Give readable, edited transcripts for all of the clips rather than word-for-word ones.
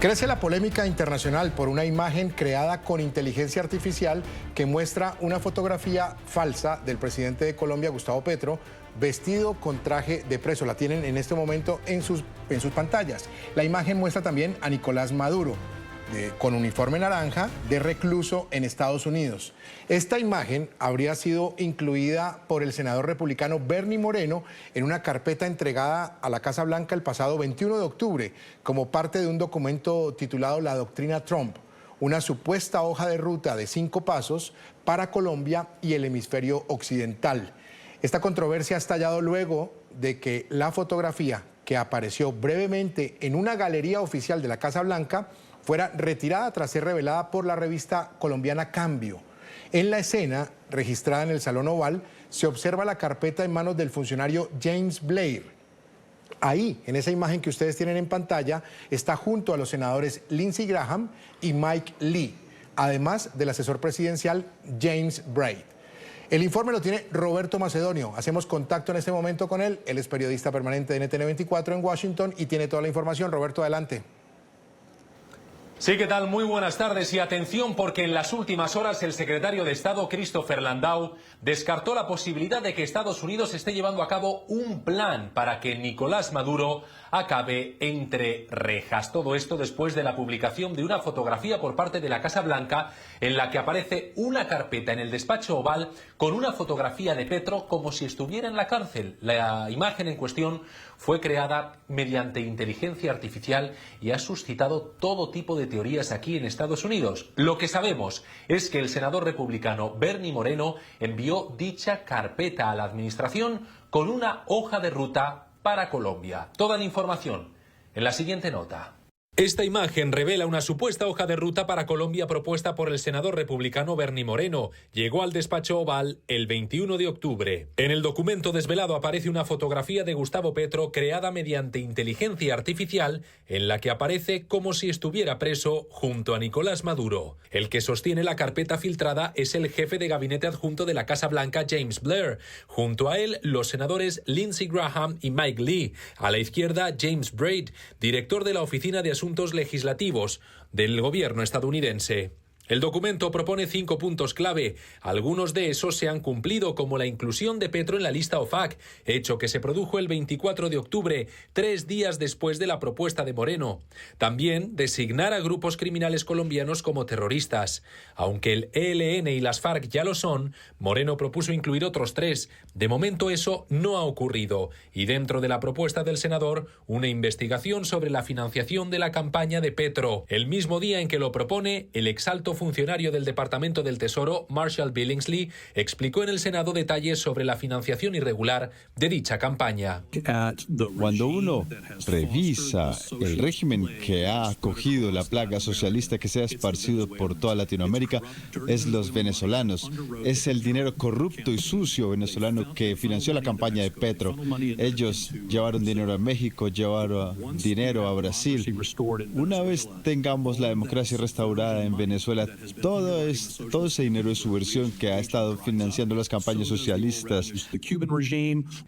Crece la polémica internacional por una imagen creada con inteligencia artificial que muestra una fotografía falsa del presidente de Colombia, Gustavo Petro, vestido con traje de preso. La tienen en este momento en sus pantallas. La imagen muestra también a Nicolás Maduro, con uniforme naranja, de recluso en Estados Unidos. Esta imagen habría sido incluida por el senador republicano Bernie Moreno en una carpeta entregada a la Casa Blanca el pasado 21 de octubre como parte de un documento titulado La Doctrina Trump, una supuesta hoja de ruta de 5 pasos para Colombia y el hemisferio occidental. Esta controversia ha estallado luego de que la fotografía, que apareció brevemente en una galería oficial de la Casa Blanca, fuera retirada tras ser revelada por la revista colombiana Cambio. En la escena, registrada en el Salón Oval, se observa la carpeta en manos del funcionario James Blair. Ahí, en esa imagen que ustedes tienen en pantalla, está junto a los senadores Lindsey Graham y Mike Lee, además del asesor presidencial James Braid. El informe lo tiene Roberto Macedonio. Hacemos contacto en este momento con él. Él es periodista permanente de NTN 24 en Washington y tiene toda la información. Roberto, adelante. Sí, ¿qué tal? Muy buenas tardes y atención porque en las últimas horas el secretario de Estado, Christopher Landau, descartó la posibilidad de que Estados Unidos esté llevando a cabo un plan para que Nicolás Maduro acabe entre rejas. Todo esto después de la publicación de una fotografía por parte de la Casa Blanca en la que aparece una carpeta en el despacho Oval con una fotografía de Petro como si estuviera en la cárcel. La imagen en cuestión fue creada mediante inteligencia artificial y ha suscitado todo tipo de teorías aquí en Estados Unidos. Lo que sabemos es que el senador republicano Bernie Moreno envió dicha carpeta a la administración con una hoja de ruta para Colombia. Toda la información en la siguiente nota. Esta imagen revela una supuesta hoja de ruta para Colombia propuesta por el senador republicano Bernie Moreno. Llegó al despacho Oval el 21 de octubre. En el documento desvelado aparece una fotografía de Gustavo Petro creada mediante inteligencia artificial en la que aparece como si estuviera preso junto a Nicolás Maduro. El que sostiene la carpeta filtrada es el jefe de gabinete adjunto de la Casa Blanca, James Blair. Junto a él, los senadores Lindsey Graham y Mike Lee. A la izquierda, James Braid, director de la Oficina de Asuntos Legislativos del gobierno estadounidense. El documento propone 5 puntos clave. Algunos de esos se han cumplido, como la inclusión de Petro en la lista OFAC, hecho que se produjo el 24 de octubre, 3 días después de la propuesta de Moreno. También designar a grupos criminales colombianos como terroristas. Aunque el ELN y las FARC ya lo son, Moreno propuso incluir otros 3. De momento eso no ha ocurrido. Y dentro de la propuesta del senador, una investigación sobre la financiación de la campaña de Petro. El mismo día en que lo propone, el exalto funcionario del Departamento del Tesoro, Marshall Billingsley, explicó en el Senado detalles sobre la financiación irregular de dicha campaña. Cuando uno revisa el régimen que ha acogido la plaga socialista que se ha esparcido por toda Latinoamérica, es los venezolanos. Es el dinero corrupto y sucio venezolano que financió la campaña de Petro. Ellos llevaron dinero a México, llevaron dinero a Brasil. Una vez tengamos la democracia restaurada en Venezuela, todo ese dinero es subversión que ha estado financiando las campañas socialistas.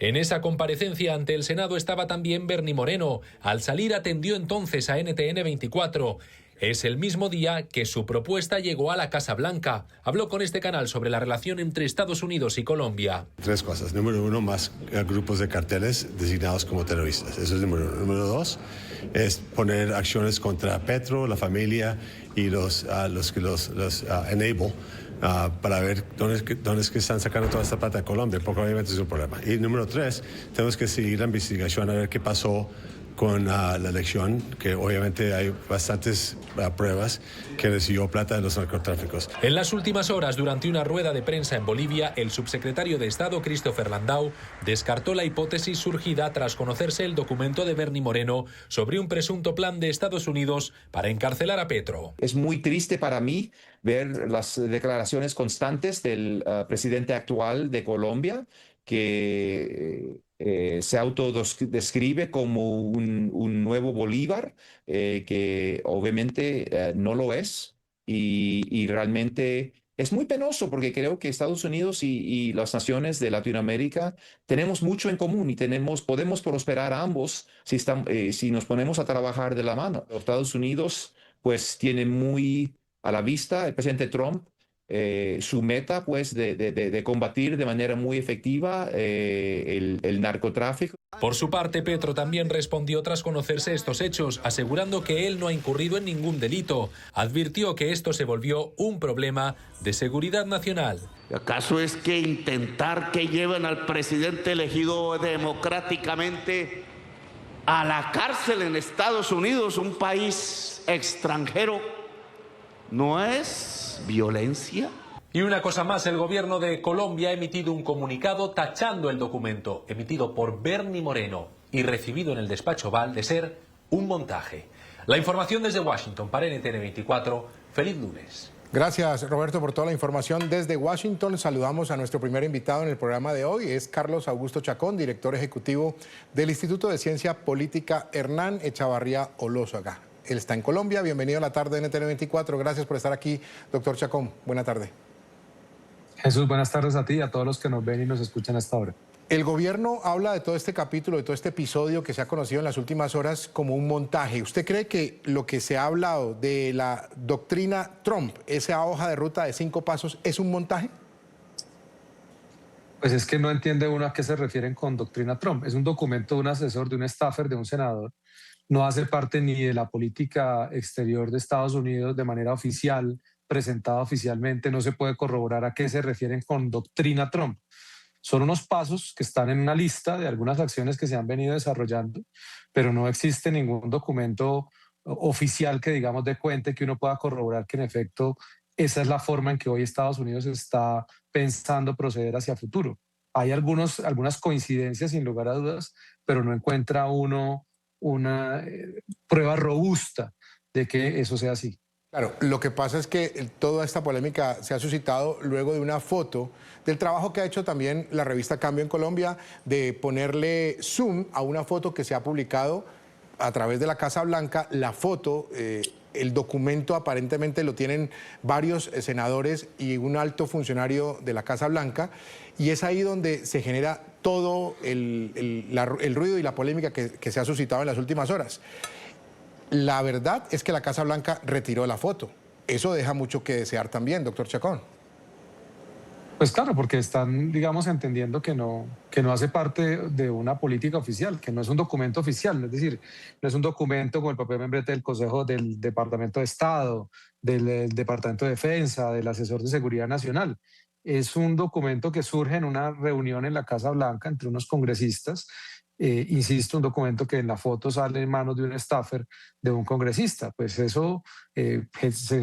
En esa comparecencia ante el Senado estaba también Bernie Moreno. Al salir atendió entonces a NTN 24. Es el mismo día que su propuesta llegó a la Casa Blanca. Habló con este canal sobre la relación entre Estados Unidos y Colombia. 3 cosas. Número 1, más grupos de carteles designados como terroristas. Eso es número 1. Número 2, es poner acciones contra Petro, la familia y los que los enable para ver dónde es que están sacando toda esta plata de Colombia, porque obviamente es un problema. Y número 3, tenemos que seguir la investigación a ver qué pasó con la elección, que obviamente hay bastantes pruebas que recibió plata de los narcotráficos. En las últimas horas, durante una rueda de prensa en Bolivia, el subsecretario de Estado, Christopher Landau, descartó la hipótesis surgida tras conocerse el documento de Bernie Moreno sobre un presunto plan de Estados Unidos para encarcelar a Petro. Es muy triste para mí ver las declaraciones constantes del presidente actual de Colombia, que se autodescribe como un nuevo Bolívar, que obviamente no lo es, y realmente es muy penoso porque creo que Estados Unidos y las naciones de Latinoamérica tenemos mucho en común y podemos prosperar ambos si nos ponemos a trabajar de la mano. Los Estados Unidos pues tiene muy a la vista el presidente Trump su meta pues de combatir de manera muy efectiva el narcotráfico. Por su parte, Petro también respondió tras conocerse estos hechos, asegurando que él no ha incurrido en ningún delito. Advirtió que esto se volvió un problema de seguridad nacional. ¿Acaso es que intentar que lleven al presidente elegido democráticamente a la cárcel en Estados Unidos, un país extranjero, no es violencia? Y una cosa más, el gobierno de Colombia ha emitido un comunicado tachando el documento emitido por Bernie Moreno y recibido en el despacho Oval de ser un montaje. La información desde Washington para NTN 24. Feliz lunes. Gracias, Roberto, por toda la información desde Washington. Saludamos a nuestro primer invitado en el programa de hoy. Es Carlos Augusto Chacón, director ejecutivo del Instituto de Ciencia Política Hernán Echavarría Olózaga. Él está en Colombia. Bienvenido a la tarde de NTN 24. Gracias por estar aquí, doctor Chacón. Buena tarde. Jesús, buenas tardes a ti y a todos los que nos ven y nos escuchan hasta ahora. El gobierno habla de todo este capítulo, de todo este episodio que se ha conocido en las últimas horas como un montaje. ¿Usted cree que lo que se ha hablado de la doctrina Trump, esa hoja de ruta de 5 pasos, es un montaje? Pues es que no entiende uno a qué se refieren con doctrina Trump. Es un documento de un asesor, de un staffer, de un senador. No hace parte ni de la política exterior de Estados Unidos de manera oficial, presentada oficialmente. No se puede corroborar a qué se refieren con doctrina Trump. Son unos pasos que están en una lista de algunas acciones que se han venido desarrollando, pero no existe ningún documento oficial que, digamos, dé cuenta que uno pueda corroborar que en efecto esa es la forma en que hoy Estados Unidos está pensando proceder hacia futuro. Hay algunas coincidencias, sin lugar a dudas, pero no encuentra uno una prueba robusta de que eso sea así. Claro, lo que pasa es que toda esta polémica se ha suscitado luego de una foto del trabajo que ha hecho también la revista Cambio en Colombia de ponerle zoom a una foto que se ha publicado a través de la Casa Blanca. La foto, el documento aparentemente lo tienen varios senadores y un alto funcionario de la Casa Blanca, y es ahí donde se genera todo el ruido y la polémica que se ha suscitado en las últimas horas. La verdad es que la Casa Blanca retiró la foto. Eso deja mucho que desear también, doctor Chacón. Pues claro, porque están, digamos, entendiendo que no hace parte de una política oficial, que no es un documento oficial, es decir, no es un documento como el papel membrete del Consejo del Departamento de Estado, del Departamento de Defensa, del Asesor de Seguridad Nacional. Es un documento que surge en una reunión en la Casa Blanca entre unos congresistas. Insisto, un documento que en la foto sale en manos de un staffer de un congresista. Pues eso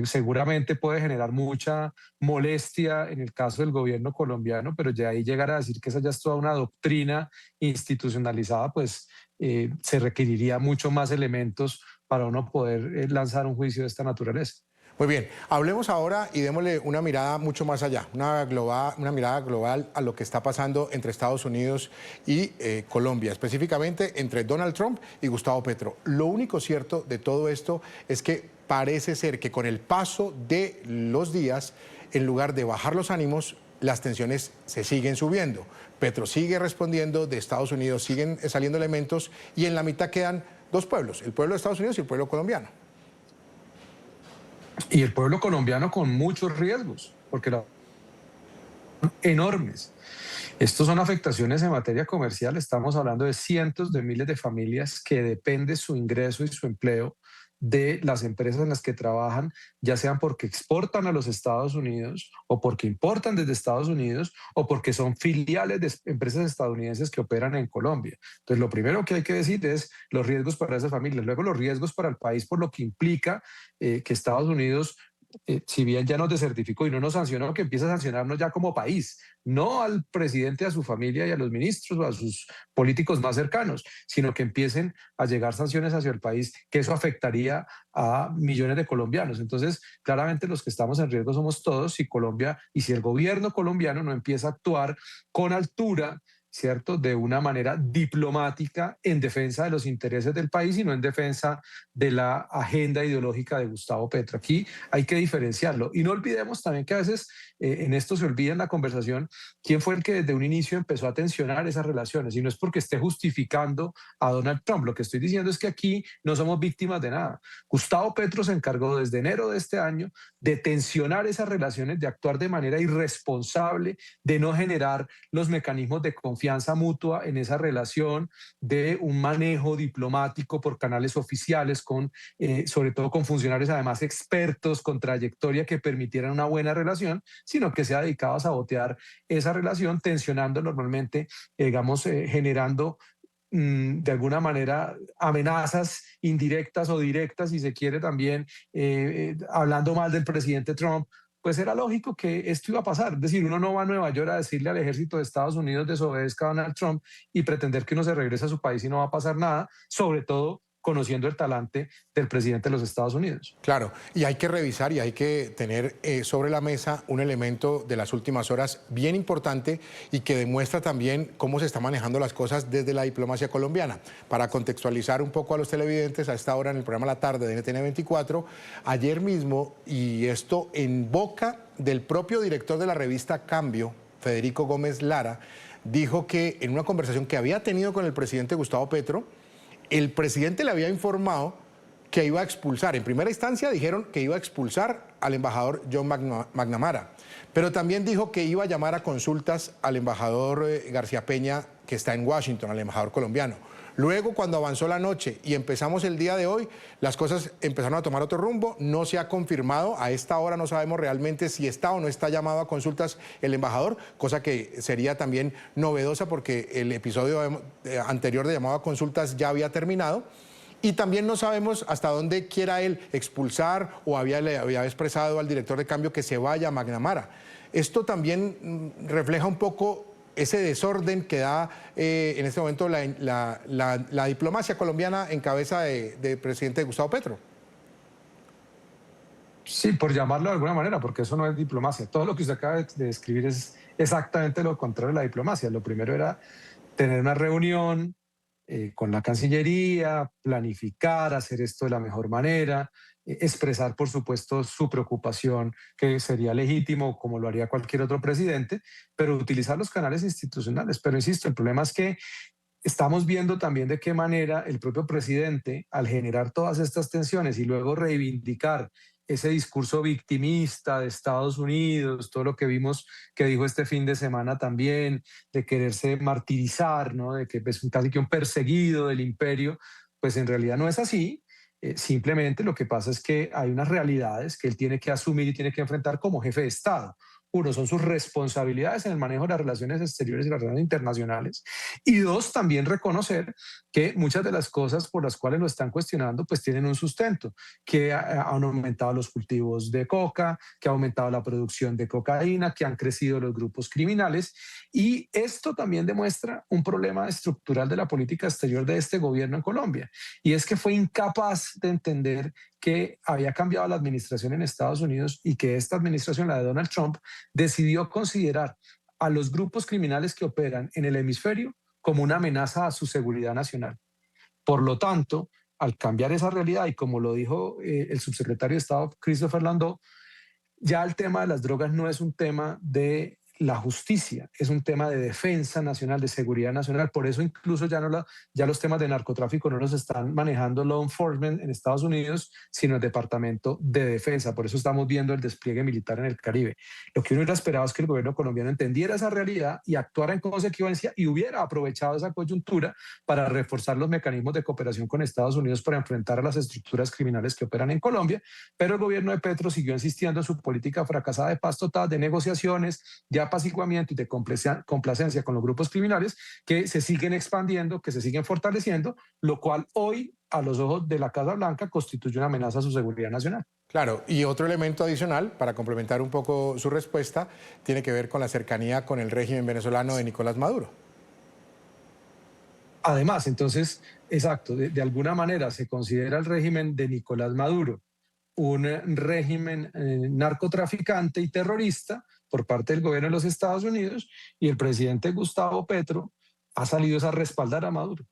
seguramente puede generar mucha molestia en el caso del gobierno colombiano, pero de ahí llegar a decir que esa ya es toda una doctrina institucionalizada, pues se requeriría mucho más elementos para uno poder lanzar un juicio de esta naturaleza. Muy bien, hablemos ahora y démosle una mirada mucho más allá, una mirada global a lo que está pasando entre Estados Unidos y Colombia, específicamente entre Donald Trump y Gustavo Petro. Lo único cierto de todo esto es que parece ser que con el paso de los días, en lugar de bajar los ánimos, las tensiones se siguen subiendo. Petro sigue respondiendo, de Estados Unidos siguen saliendo elementos y en la mitad quedan dos pueblos, el pueblo de Estados Unidos y el pueblo colombiano. Y el pueblo colombiano con muchos riesgos, porque enormes. Estos son afectaciones en materia comercial. Estamos hablando de cientos de miles de familias que depende su ingreso y su empleo de las empresas en las que trabajan, ya sean porque exportan a los Estados Unidos o porque importan desde Estados Unidos o porque son filiales de empresas estadounidenses que operan en Colombia. Entonces, lo primero que hay que decir es los riesgos para esas familias, luego los riesgos para el país por lo que implica que Estados Unidos, si bien ya nos desertificó y no nos sancionó, que empieza a sancionarnos ya como país, no al presidente, a su familia y a los ministros o a sus políticos más cercanos, sino que empiecen a llegar sanciones hacia el país, que eso afectaría a millones de colombianos. Entonces, claramente los que estamos en riesgo somos todos, y Colombia, y si el gobierno colombiano no empieza a actuar con altura, ¿cierto?, de una manera diplomática en defensa de los intereses del país y no en defensa de la agenda ideológica de Gustavo Petro. Aquí hay que diferenciarlo. Y no olvidemos también que a veces en esto se olvida en la conversación quién fue el que desde un inicio empezó a tensionar esas relaciones. Y no es porque esté justificando a Donald Trump. Lo que estoy diciendo es que aquí no somos víctimas de nada. Gustavo Petro se encargó desde enero de este año de tensionar esas relaciones, de actuar de manera irresponsable, de no generar los mecanismos de confianza mutua en esa relación, de un manejo diplomático por canales oficiales, sobre todo con funcionarios además expertos, con trayectoria que permitieran una buena relación, sino que se ha dedicado a sabotear esa relación, tensionando normalmente, generando de alguna manera amenazas indirectas o directas, si se quiere también, hablando mal del presidente Trump. Pues era lógico que esto iba a pasar. Es decir, uno no va a Nueva York a decirle al ejército de Estados Unidos desobedezca a Donald Trump y pretender que uno se regrese a su país y no va a pasar nada, sobre todo conociendo el talante del presidente de los Estados Unidos. Claro, y hay que revisar y hay que tener sobre la mesa un elemento de las últimas horas bien importante y que demuestra también cómo se están manejando las cosas desde la diplomacia colombiana. Para contextualizar un poco a los televidentes, a esta hora en el programa La Tarde de NTN 24, ayer mismo, y esto en boca del propio director de la revista Cambio, Federico Gómez Lara, dijo que en una conversación que había tenido con el presidente Gustavo Petro, el presidente le había informado que iba a expulsar. En primera instancia dijeron que iba a expulsar al embajador John McNamara, pero también dijo que iba a llamar a consultas al embajador García Peña, que está en Washington, al embajador colombiano. Luego, cuando avanzó la noche y empezamos el día de hoy, las cosas empezaron a tomar otro rumbo. No se ha confirmado. A esta hora no sabemos realmente si está o no está llamado a consultas el embajador, cosa que sería también novedosa porque el episodio anterior de llamado a consultas ya había terminado. Y también no sabemos hasta dónde quiera él expulsar o le había expresado al director de Cambio que se vaya a McNamara. Esto también refleja un poco ese desorden que da en este momento la diplomacia colombiana en cabeza del presidente Gustavo Petro. Sí, por llamarlo de alguna manera, porque eso no es diplomacia. Todo lo que usted acaba de describir es exactamente lo contrario de la diplomacia. Lo primero era tener una reunión con la Cancillería, planificar, hacer esto de la mejor manera, expresar, por supuesto, su preocupación, que sería legítimo, como lo haría cualquier otro presidente, pero utilizar los canales institucionales. Pero insisto, el problema es que estamos viendo también de qué manera el propio presidente, al generar todas estas tensiones y luego reivindicar ese discurso victimista de Estados Unidos, todo lo que vimos que dijo este fin de semana también, de quererse martirizar, ¿no?, de que es casi que un perseguido del imperio, pues en realidad no es así. Simplemente lo que pasa es que hay unas realidades que él tiene que asumir y tiene que enfrentar como jefe de Estado. Uno, son sus responsabilidades en el manejo de las relaciones exteriores y las relaciones internacionales. Y dos, también reconocer que muchas de las cosas por las cuales lo están cuestionando pues tienen un sustento, que han aumentado los cultivos de coca, que ha aumentado la producción de cocaína, que han crecido los grupos criminales. Y esto también demuestra un problema estructural de la política exterior de este gobierno en Colombia. Y es que fue incapaz de entender que había cambiado la administración en Estados Unidos y que esta administración, la de Donald Trump, decidió considerar a los grupos criminales que operan en el hemisferio como una amenaza a su seguridad nacional. Por lo tanto, al cambiar esa realidad, y como lo dijo el subsecretario de Estado, Christopher Landau, ya el tema de las drogas no es un tema de la justicia, es un tema de defensa nacional, de seguridad nacional. Por eso incluso ya los temas de narcotráfico no los están manejando law enforcement en Estados Unidos, sino el Departamento de Defensa. Por eso estamos viendo el despliegue militar en el Caribe. Lo que uno hubiera esperado es que el gobierno colombiano entendiera esa realidad y actuara en consecuencia y hubiera aprovechado esa coyuntura para reforzar los mecanismos de cooperación con Estados Unidos para enfrentar a las estructuras criminales que operan en Colombia. Pero el gobierno de Petro siguió insistiendo en su política fracasada de paz total, de negociaciones, de apaciguamiento y de complacencia con los grupos criminales que se siguen expandiendo, que se siguen fortaleciendo, lo cual hoy, a los ojos de la Casa Blanca, constituye una amenaza a su seguridad nacional. Claro, y otro elemento adicional, para complementar un poco su respuesta, tiene que ver con la cercanía con el régimen venezolano de Nicolás Maduro. Además, entonces, exacto, de alguna manera se considera el régimen de Nicolás Maduro un régimen narcotraficante y terrorista por parte del gobierno de los Estados Unidos, y el presidente Gustavo Petro ha salido es a respaldar a Maduro.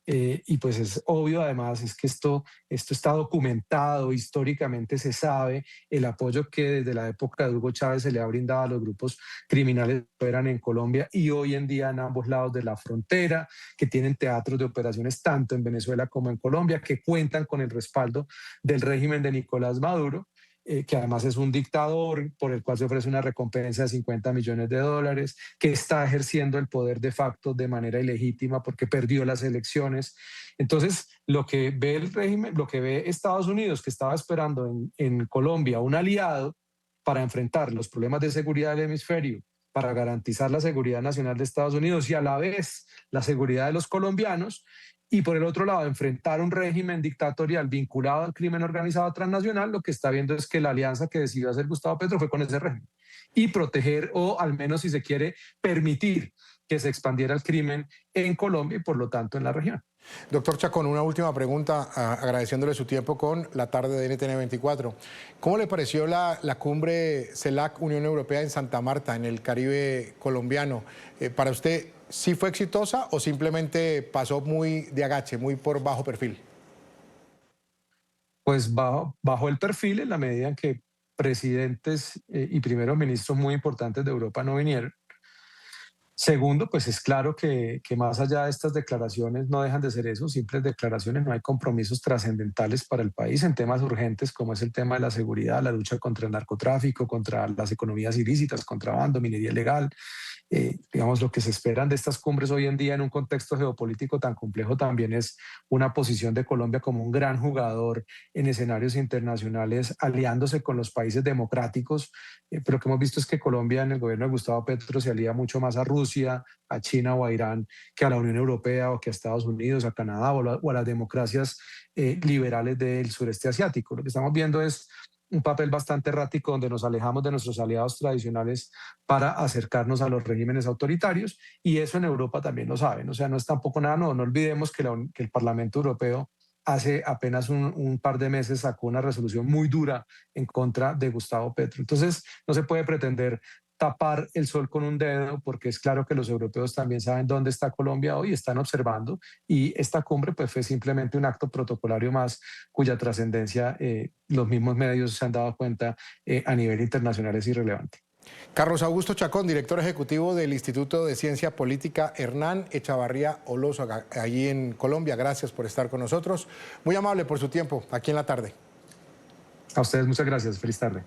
Y pues es obvio además es que esto está documentado, históricamente se sabe el apoyo que desde la época de Hugo Chávez se le ha brindado a los grupos criminales que operan en Colombia y hoy en día en ambos lados de la frontera, que tienen teatros de operaciones tanto en Venezuela como en Colombia, que cuentan con el respaldo del régimen de Nicolás Maduro. Que además es un dictador por el cual se ofrece una recompensa de $50 millones, que está ejerciendo el poder de facto de manera ilegítima porque perdió las elecciones. Entonces, lo que ve el régimen, lo que ve Estados Unidos, que estaba esperando en Colombia un aliado para enfrentar los problemas de seguridad del hemisferio, para garantizar la seguridad nacional de Estados Unidos y a la vez la seguridad de los colombianos, y por el otro lado, enfrentar un régimen dictatorial vinculado al crimen organizado transnacional, lo que está viendo es que la alianza que decidió hacer Gustavo Petro fue con ese régimen. Y proteger, o al menos si se quiere, permitir que se expandiera el crimen en Colombia y por lo tanto en la región. Doctor Chacón, una última pregunta, agradeciéndole su tiempo con la tarde de NTN 24. ¿Cómo le pareció la cumbre CELAC-Unión Europea en Santa Marta, en el Caribe colombiano? Para usted, ¿sí fue exitosa o simplemente pasó muy de agache, muy por bajo perfil? Pues bajo el perfil en la medida en que presidentes y primeros ministros muy importantes de Europa no vinieron. Segundo, pues es claro que más allá de estas declaraciones no dejan de ser eso, simples declaraciones, no hay compromisos trascendentales para el país en temas urgentes como es el tema de la seguridad, la lucha contra el narcotráfico, contra las economías ilícitas, contrabando, minería ilegal. Digamos, lo que se esperan de estas cumbres hoy en día en un contexto geopolítico tan complejo también es una posición de Colombia como un gran jugador en escenarios internacionales, aliándose con los países democráticos, pero lo que hemos visto es que Colombia en el gobierno de Gustavo Petro se alía mucho más a Rusia, a China o a Irán que a la Unión Europea o que a Estados Unidos, a Canadá o a las democracias liberales del sureste asiático. Lo que estamos viendo es un papel bastante errático donde nos alejamos de nuestros aliados tradicionales para acercarnos a los regímenes autoritarios y eso en Europa también lo saben, o sea, no es tampoco nada nuevo. No olvidemos que el Parlamento Europeo hace apenas un par de meses sacó una resolución muy dura en contra de Gustavo Petro. Entonces, no se puede pretender tapar el sol con un dedo, porque es claro que los europeos también saben dónde está Colombia hoy, están observando, y esta cumbre pues fue simplemente un acto protocolario más cuya trascendencia los mismos medios se han dado cuenta a nivel internacional es irrelevante. Carlos Augusto Chacón, director ejecutivo del Instituto de Ciencia Política Hernán Echavarría Olózaga, allí en Colombia. Gracias por estar con nosotros. Muy amable por su tiempo aquí en la tarde. A ustedes muchas gracias. Feliz tarde.